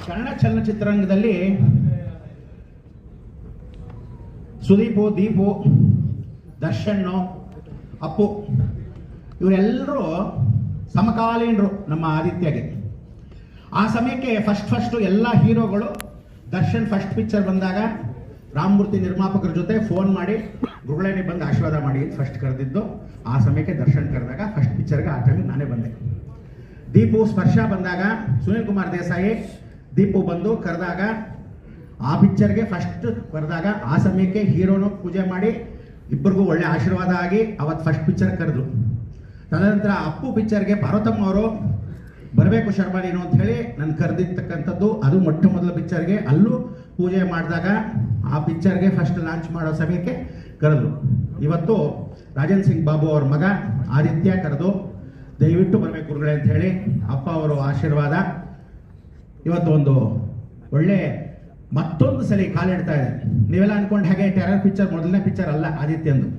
ಕನ್ನಡ ಚಲನಚಿತ್ರರಂಗದಲ್ಲಿ ಸುದೀಪು, ದೀಪು, ದರ್ಶನ್, ಅಪ್ಪು ಇವರೆಲ್ಲರೂ ಸಮಕಾಲೀನರು ನಮ್ಮ ಆದಿತ್ಯಗೆ. ಆ ಸಮಯಕ್ಕೆ ಫಸ್ಟ್ ಎಲ್ಲ ಹೀರೋಗಳು ದರ್ಶನ್ ಫಸ್ಟ್ ಪಿಕ್ಚರ್ ಬಂದಾಗ ರಾಮಮೂರ್ತಿ ನಿರ್ಮಾಪಕರ ಜೊತೆ ಫೋನ್ ಮಾಡಿ ಗುರುಗಳೇನೆ ಬಂದು ಆಶೀರ್ವಾದ ಮಾಡಿ ಫಸ್ಟ್ ಕರೆದಿದ್ದು. ಆ ಸಮಯಕ್ಕೆ ದರ್ಶನ್ ಕರೆದಾಗ ಫಸ್ಟ್ ಪಿಕ್ಚರ್ಗೆ ಆ ಟೈಮಿಗೆ ನಾನೇ ಬಂದೆ. ದೀಪು ಸ್ಪರ್ಶ ಬಂದಾಗ ಸುನೀಲ್ ಕುಮಾರ್ ದೇಸಾಯಿ ದೀಪು ಬಂದು ಕರೆದಾಗ ಆ ಪಿಕ್ಚರ್ಗೆ ಫಸ್ಟ್ ಕರೆದಾಗ ಆ ಸಮಯಕ್ಕೆ ಹೀರೋನು ಪೂಜೆ ಮಾಡಿ ಇಬ್ಬರಿಗೂ ಒಳ್ಳೆ ಆಶೀರ್ವಾದ ಆಗಿ ಅವತ್ತು ಫಸ್ಟ್ ಪಿಕ್ಚರ್ ಕರೆದ್ರು. ತದನಂತರ ಅಪ್ಪು ಪಿಕ್ಚರ್ಗೆ ಪಾರ್ವತಮ್ಮ ಅವರು ಬರಬೇಕು ಶರ್ಮಾ ನೀನು ಅಂತ ಹೇಳಿ ನಾನು ಕರೆದಿರ್ತಕ್ಕಂಥದ್ದು. ಅದು ಮೊಟ್ಟ ಮೊದಲ ಪಿಕ್ಚರ್ಗೆ ಅಲ್ಲೂ ಪೂಜೆ ಮಾಡಿದಾಗ ಆ ಪಿಕ್ಚರ್ಗೆ ಫಸ್ಟ್ ಲಾಂಚ್ ಮಾಡೋ ಸಮಯಕ್ಕೆ ಕರೆದ್ರು. ಇವತ್ತು ರಾಜನ್ ಸಿಂಗ್ ಬಾಬು ಅವ್ರ ಮಗ ಆದಿತ್ಯ ಕರೆದು ದಯವಿಟ್ಟು ಬರಬೇಕು ಗುರುಗಳೇ ಅಂತ ಹೇಳಿ ಅಪ್ಪ ಅವರು ಆಶೀರ್ವಾದ. ಇವತ್ತು ಒಂದು ಒಳ್ಳೆ ಮತ್ತೊಂದು ಸಲ ಕಾಲಿಡ್ತಾ ಇದೆ. ನೀವೆಲ್ಲ ಅನ್ಕೊಂಡು ಹಾಗೆ ಟೆರರ್ ಪಿಕ್ಚರ್ ಮೊದಲನೇ ಪಿಕ್ಚರ್ ಅಲ್ಲ ಆದಿತ್ಯಂದು.